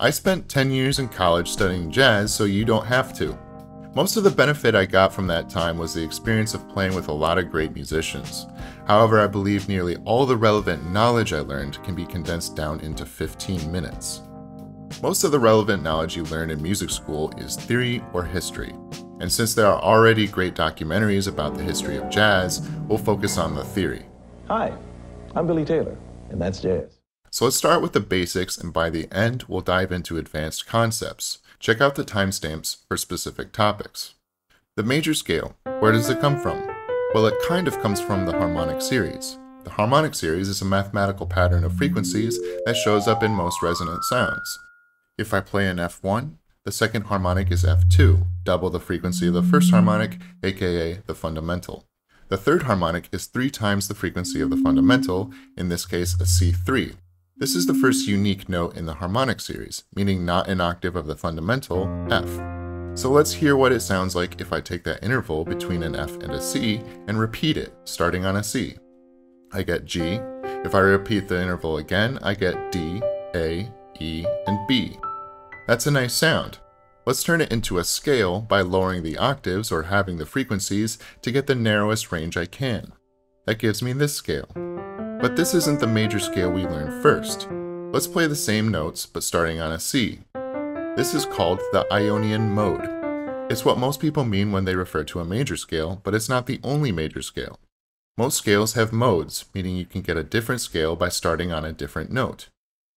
I spent 10 years in college studying jazz, so you don't have to. Most of the benefit I got from that time was the experience of playing with a lot of great musicians. However, I believe nearly all the relevant knowledge I learned can be condensed down into 15 minutes. Most of the relevant knowledge you learn in music school is theory or history. And since there are already great documentaries about the history of jazz, we'll focus on the theory. Hi, I'm Billy Taylor, and that's jazz. So let's start with the basics, and by the end, we'll dive into advanced concepts. Check out the timestamps for specific topics. The major scale, where does it come from? Well, it kind of comes from the harmonic series. The harmonic series is a mathematical pattern of frequencies that shows up in most resonant sounds. If I play an F1, the second harmonic is F2, double the frequency of the first harmonic, aka the fundamental. The third harmonic is 3 times the frequency of the fundamental, in this case a C3. This is the first unique note in the harmonic series, meaning not an octave of the fundamental, F. So let's hear what it sounds like if I take that interval between an F and a C and repeat it, starting on a C. I get G. If I repeat the interval again, I get D, A, E, and B. That's a nice sound. Let's turn it into a scale by lowering the octaves or having the frequencies to get the narrowest range I can. That gives me this scale. But this isn't the major scale we learned first. Let's play the same notes, but starting on a C. This is called the Ionian mode. It's what most people mean when they refer to a major scale, but it's not the only major scale. Most scales have modes, meaning you can get a different scale by starting on a different note.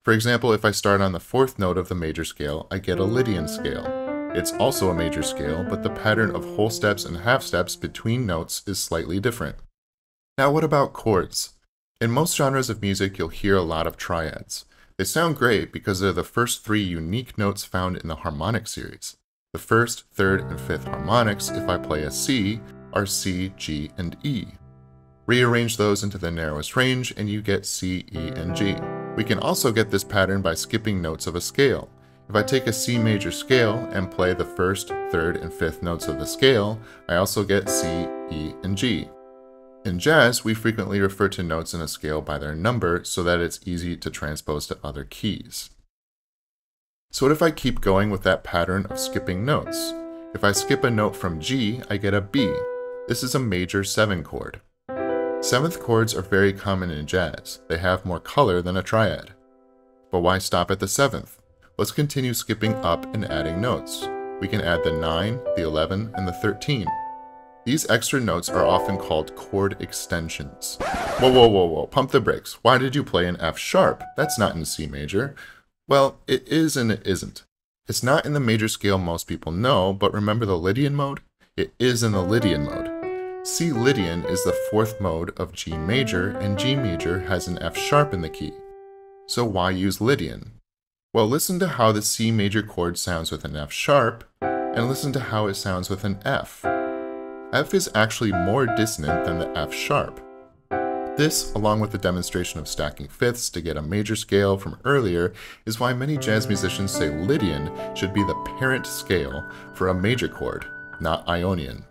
For example, if I start on the 4th note of the major scale, I get a Lydian scale. It's also a major scale, but the pattern of whole steps and half steps between notes is slightly different. Now what about chords? In most genres of music, you'll hear a lot of triads. They sound great because they're the first 3 unique notes found in the harmonic series. The 1st, 3rd, and 5th harmonics, if I play a C, are C, G, and E. Rearrange those into the narrowest range and you get C, E, and G. We can also get this pattern by skipping notes of a scale. If I take a C major scale and play the 1st, 3rd, and 5th notes of the scale, I also get C, E, and G. In jazz, we frequently refer to notes in a scale by their number so that it's easy to transpose to other keys. So what if I keep going with that pattern of skipping notes? If I skip a note from G, I get a B. This is a major 7 chord. 7th chords are very common in jazz. They have more color than a triad. But why stop at the 7th? Let's continue skipping up and adding notes. We can add the 9, the 11, and the 13. These extra notes are often called chord extensions. Whoa, pump the brakes. Why did you play an F sharp? That's not in C major. Well, it is and it isn't. It's not in the major scale most people know, but remember the Lydian mode? It is in the Lydian mode. C Lydian is the 4th mode of G major, and G major has an F sharp in the key. So why use Lydian? Well, listen to how the C major chord sounds with an F sharp, and listen to how it sounds with an F. F is actually more dissonant than the F sharp. This, along with the demonstration of stacking fifths to get a major scale from earlier, is why many jazz musicians say Lydian should be the parent scale for a major chord, not Ionian.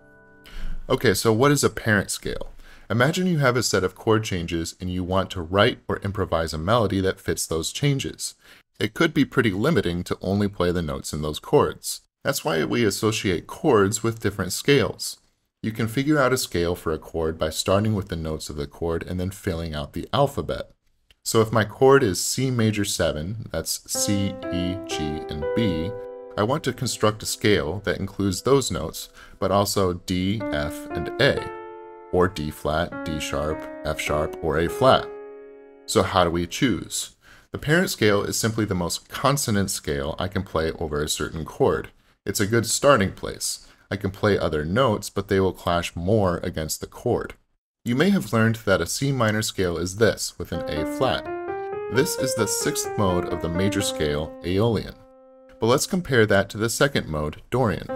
Okay, so what is a parent scale? Imagine you have a set of chord changes and you want to write or improvise a melody that fits those changes. It could be pretty limiting to only play the notes in those chords. That's why we associate chords with different scales. You can figure out a scale for a chord by starting with the notes of the chord and then filling out the alphabet. So if my chord is C major 7, that's C, E, G, and B, I want to construct a scale that includes those notes, but also D, F, and A, or D flat, D sharp, F sharp, or A flat. So how do we choose? The parent scale is simply the most consonant scale I can play over a certain chord. It's a good starting place. I can play other notes, but they will clash more against the chord. You may have learned that a C minor scale is this, with an A flat. This is the 6th mode of the major scale, Aeolian. But let's compare that to the 2nd mode, Dorian.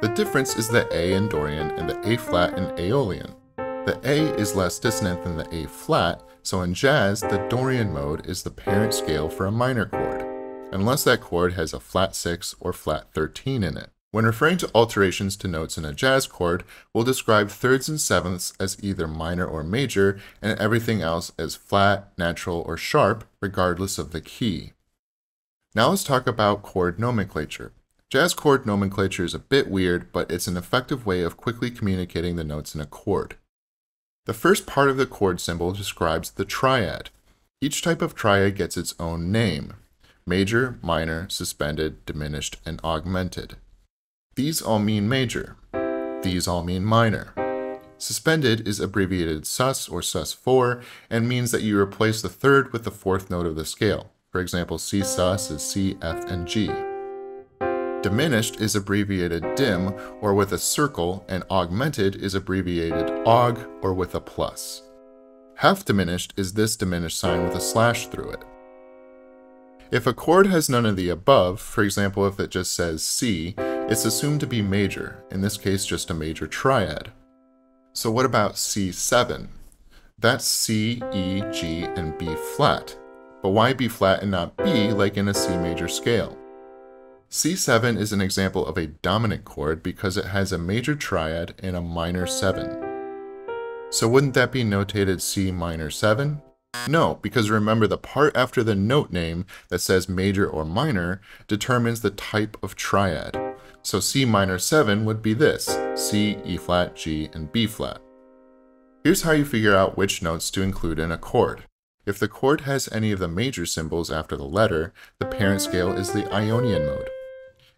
The difference is the A in Dorian and the A flat in Aeolian. The A is less dissonant than the A flat, so in jazz, the Dorian mode is the parent scale for a minor chord, unless that chord has a flat 6 or flat 13 in it. When referring to alterations to notes in a jazz chord, we'll describe thirds and sevenths as either minor or major, and everything else as flat, natural, or sharp, regardless of the key. Now let's talk about chord nomenclature. Jazz chord nomenclature is a bit weird, but it's an effective way of quickly communicating the notes in a chord. The first part of the chord symbol describes the triad. Each type of triad gets its own name: major, minor, suspended, diminished, and augmented. These all mean major. These all mean minor. Suspended is abbreviated sus or sus4 and means that you replace the third with the fourth note of the scale. For example, C sus is C, F, and G. Diminished is abbreviated dim or with a circle, and augmented is abbreviated aug or with a plus. Half diminished is this diminished sign with a slash through it. If a chord has none of the above, for example if it just says C, it's assumed to be major, in this case just a major triad. So what about C7? That's C, E, G, and B flat. But why B flat and not B like in a C major scale? C7 is an example of a dominant chord because it has a major triad and a minor 7. So wouldn't that be notated C minor 7? No, because remember the part after the note name that says major or minor determines the type of triad. So C minor 7 would be this: C, E flat, G, and B flat. Here's how you figure out which notes to include in a chord. If the chord has any of the major symbols after the letter, the parent scale is the Ionian mode.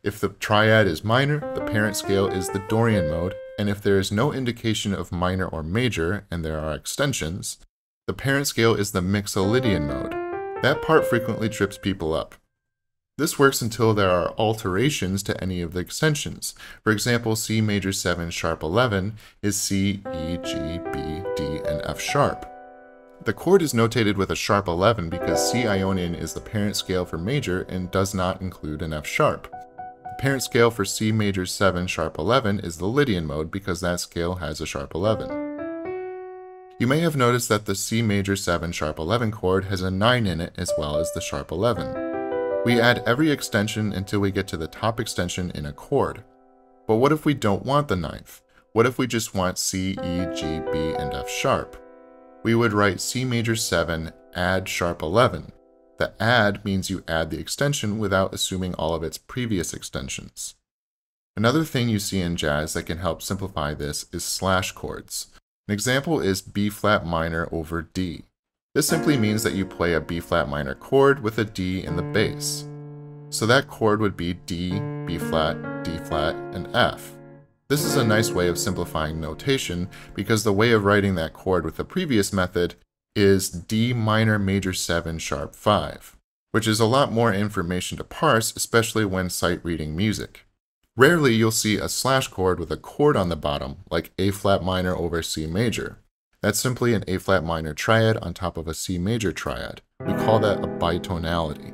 If the triad is minor, the parent scale is the Dorian mode, and if there is no indication of minor or major, and there are extensions, the parent scale is the Mixolydian mode. That part frequently trips people up. This works until there are alterations to any of the extensions. For example, C major 7 sharp 11 is C, E, G, B, D, and F sharp. The chord is notated with a sharp 11 because C Ionian is the parent scale for major and does not include an F sharp. The parent scale for C major 7 sharp 11 is the Lydian mode because that scale has a sharp 11. You may have noticed that the C major 7 sharp 11 chord has a 9 in it as well as the sharp 11. We add every extension until we get to the top extension in a chord. But what if we don't want the ninth? What if we just want C, E, G, B, and F sharp? We would write C major 7 add sharp 11. The add means you add the extension without assuming all of its previous extensions. Another thing you see in jazz that can help simplify this is slash chords. An example is B flat minor over D. This simply means that you play a B flat minor chord with a D in the bass. So that chord would be D, B flat, D flat, and F. This is a nice way of simplifying notation because the way of writing that chord with the previous method is D minor major 7 sharp 5, which is a lot more information to parse, especially when sight reading music. Rarely you'll see a slash chord with a chord on the bottom, like A flat minor over C major. That's simply an A flat minor triad on top of a C major triad. We call that a bitonality.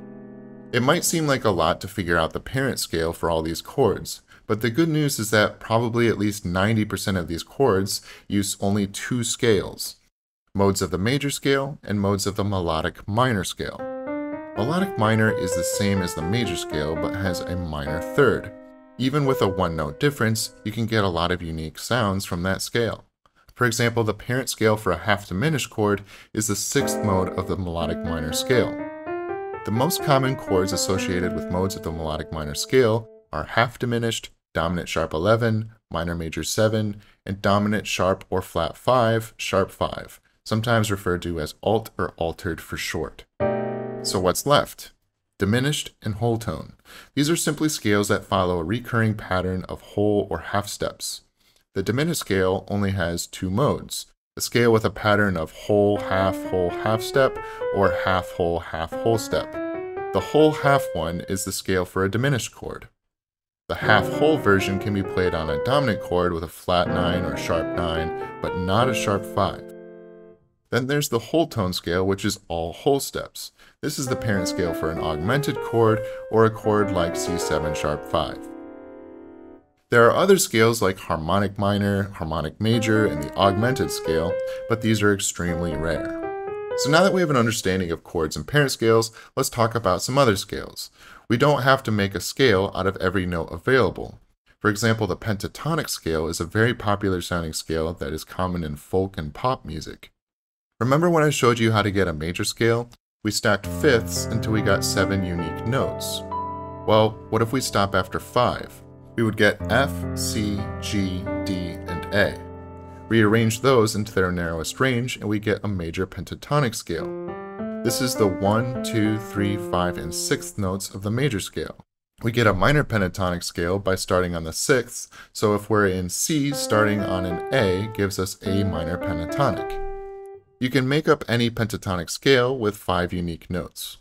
It might seem like a lot to figure out the parent scale for all these chords, but the good news is that probably at least 90% of these chords use only two scales: modes of the major scale and modes of the melodic minor scale. Melodic minor is the same as the major scale but has a minor third. Even with a one-note difference, you can get a lot of unique sounds from that scale. For example, the parent scale for a half diminished chord is the sixth mode of the melodic minor scale. The most common chords associated with modes of the melodic minor scale are half diminished, dominant sharp 11, minor major 7, and dominant sharp or flat 5, sharp 5, sometimes referred to as alt or altered for short. So what's left? Diminished and whole tone. These are simply scales that follow a recurring pattern of whole or half steps. The diminished scale only has two modes: a scale with a pattern of whole half step, or half whole step. The whole half one is the scale for a diminished chord. The half whole version can be played on a dominant chord with a flat 9 or sharp 9, but not a sharp 5. Then there's the whole tone scale, which is all whole steps. This is the parent scale for an augmented chord or a chord like C7 sharp 5. There are other scales like harmonic minor, harmonic major, and the augmented scale, but these are extremely rare. So now that we have an understanding of chords and parent scales, let's talk about some other scales. We don't have to make a scale out of every note available. For example, the pentatonic scale is a very popular sounding scale that is common in folk and pop music. Remember when I showed you how to get a major scale? We stacked fifths until we got 7 unique notes. Well, what if we stop after 5? We would get F, C, G, D, and A. Rearrange those into their narrowest range and we get a major pentatonic scale. This is the 1, 2, 3, 5, and 6th notes of the major scale. We get a minor pentatonic scale by starting on the 6th, so if we're in C, starting on an A gives us A minor pentatonic. You can make up any pentatonic scale with 5 unique notes.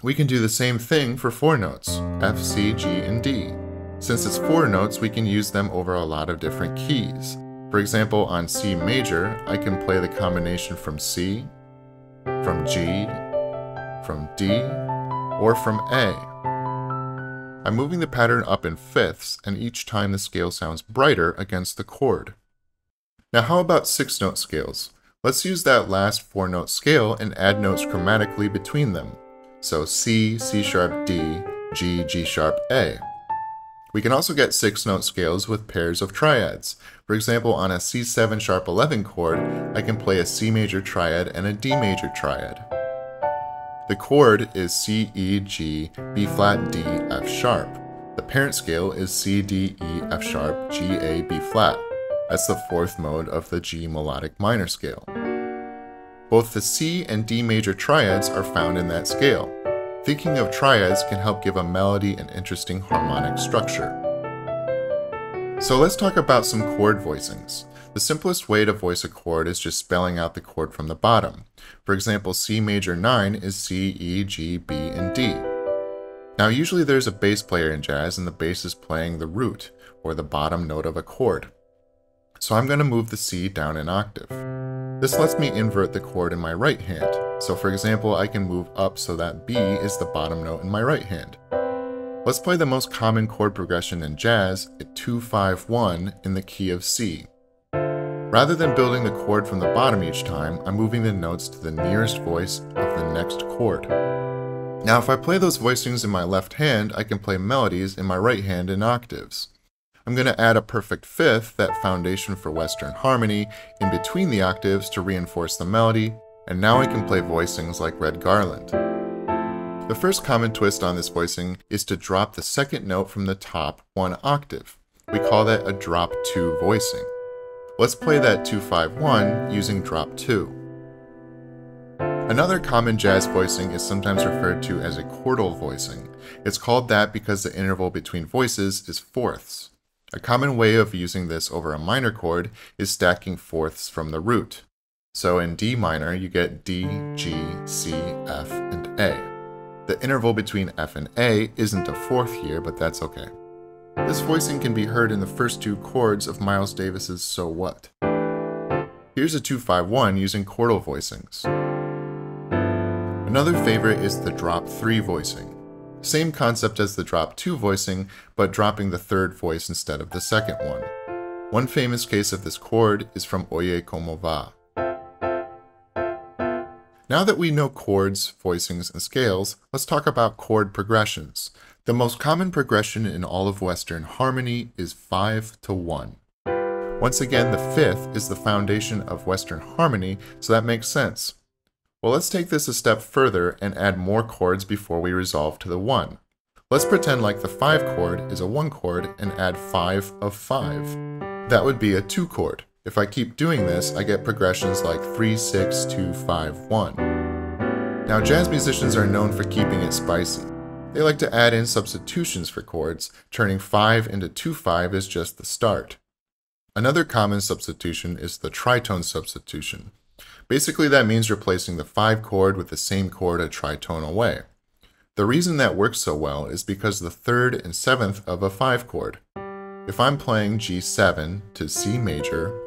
We can do the same thing for 4 notes, F, C, G, and D. Since it's 4 notes, we can use them over a lot of different keys. For example, on C major, I can play the combination from C, from G, from D, or from A. I'm moving the pattern up in fifths, and each time the scale sounds brighter against the chord. Now how about 6-note scales? Let's use that last 4-note scale and add notes chromatically between them. So C, C sharp, D, G, G sharp, A. We can also get 6-note scales with pairs of triads. For example, on a C7 sharp 11 chord, I can play a C major triad and a D major triad. The chord is C, E, G, B flat, D, F sharp. The parent scale is C, D, E, F sharp, G, A, B flat. That's the 4th mode of the G melodic minor scale. Both the C and D major triads are found in that scale. Thinking of triads can help give a melody an interesting harmonic structure. So let's talk about some chord voicings. The simplest way to voice a chord is just spelling out the chord from the bottom. For example, C major 9 is C, E, G, B, and D. Now usually there's a bass player in jazz and the bass is playing the root, or the bottom note of a chord. So I'm going to move the C down an octave. This lets me invert the chord in my right hand. So for example, I can move up so that B is the bottom note in my right hand. Let's play the most common chord progression in jazz, a 2-5-1 in the key of C. Rather than building the chord from the bottom each time, I'm moving the notes to the nearest voice of the next chord. Now if I play those voicings in my left hand, I can play melodies in my right hand in octaves. I'm going to add a perfect fifth, that foundation for Western harmony, in between the octaves to reinforce the melody, and now I can play voicings like Red Garland. The first common twist on this voicing is to drop the second note from the top 1 octave. We call that a drop 2 voicing. Let's play that 2-5-1 using drop 2. Another common jazz voicing is sometimes referred to as a chordal voicing. It's called that because the interval between voices is fourths. A common way of using this over a minor chord is stacking fourths from the root. So in D minor, you get D, G, C, F, and A. The interval between F and A isn't a fourth here, but that's okay. This voicing can be heard in the first 2 chords of Miles Davis's So What. Here's a 2-5-1 using chordal voicings. Another favorite is the drop 3 voicing. Same concept as the drop 2 voicing, but dropping the 3rd voice instead of the 2nd one. One famous case of this chord is from Oye Como Va. Now that we know chords, voicings, and scales, let's talk about chord progressions. The most common progression in all of Western harmony is 5-1. Once again, the 5th is the foundation of Western harmony, so that makes sense. Well, let's take this a step further and add more chords before we resolve to the 1. Let's pretend like the 5 chord is a 1 chord and add 5 of 5. That would be a 2 chord. If I keep doing this, I get progressions like 3-6-2-5-1. Now, jazz musicians are known for keeping it spicy. They like to add in substitutions for chords. Turning 5 into 2-5 is just the start. Another common substitution is the tritone substitution. Basically, that means replacing the 5 chord with the same chord a tritone away. The reason that works so well is because the 3rd and 7th of a 5 chord. If I'm playing G7 to C major,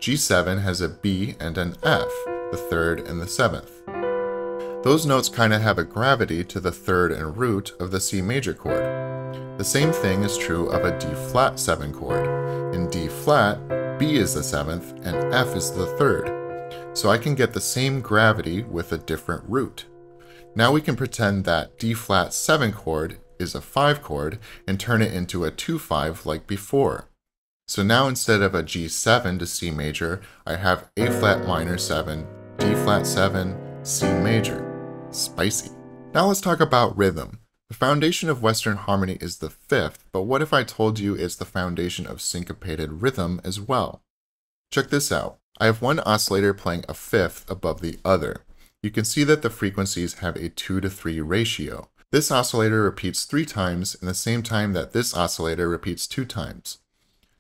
G7 has a B and an F, the 3rd and the 7th. Those notes kind of have a gravity to the 3rd and root of the C major chord. The same thing is true of a D flat 7 chord. In D flat, B is the 7th and F is the 3rd. So I can get the same gravity with a different root. Now we can pretend that D flat 7 chord is a 5 chord and turn it into a 2-5 like before. So now instead of a G7 to C major, I have A flat minor 7, D flat 7, C major. Spicy. Now let's talk about rhythm. The foundation of Western harmony is the fifth, but what if I told you it's the foundation of syncopated rhythm as well? Check this out. I have one oscillator playing a fifth above the other. You can see that the frequencies have a 2:3 ratio. This oscillator repeats 3 times in the same time that this oscillator repeats 2 times.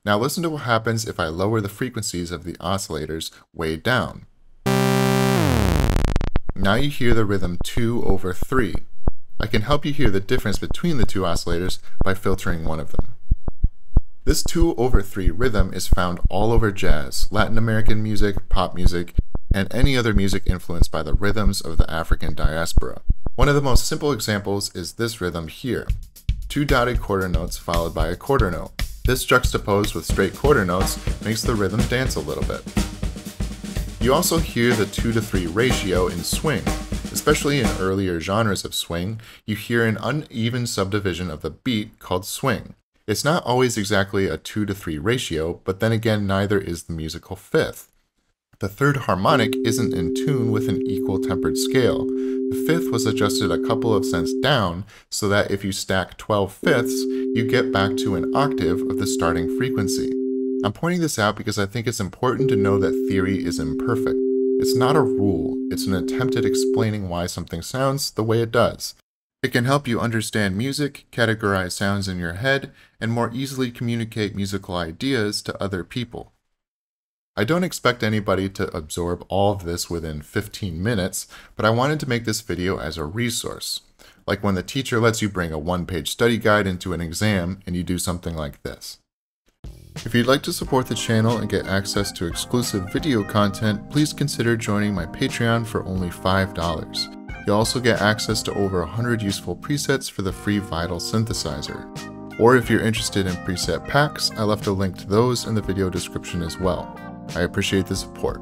Now listen to what happens if I lower the frequencies of the oscillators way down. Now you hear the rhythm 2/3. I can help you hear the difference between the two oscillators by filtering one of them. This 2/3 rhythm is found all over jazz, Latin American music, pop music, and any other music influenced by the rhythms of the African diaspora. One of the most simple examples is this rhythm here. 2 dotted quarter notes followed by a quarter note. This juxtaposed with straight quarter notes makes the rhythm dance a little bit. You also hear the 2:3 ratio in swing. Especially in earlier genres of swing, you hear an uneven subdivision of the beat called swing. It's not always exactly a 2:3 ratio, but then again neither is the musical fifth. The third harmonic isn't in tune with an equal tempered scale. The fifth was adjusted a couple of cents down so that if you stack 12 fifths, you get back to an octave of the starting frequency. I'm pointing this out because I think it's important to know that theory is imperfect. It's not a rule, it's an attempt at explaining why something sounds the way it does. It can help you understand music, categorize sounds in your head, and more easily communicate musical ideas to other people. I don't expect anybody to absorb all of this within 15 minutes, but I wanted to make this video as a resource. Like when the teacher lets you bring a one-page study guide into an exam and you do something like this. If you'd like to support the channel and get access to exclusive video content, please consider joining my Patreon for only $5. You'll also get access to over 100 useful presets for the free Vital synthesizer. Or if you're interested in preset packs, I left a link to those in the video description as well. I appreciate the support.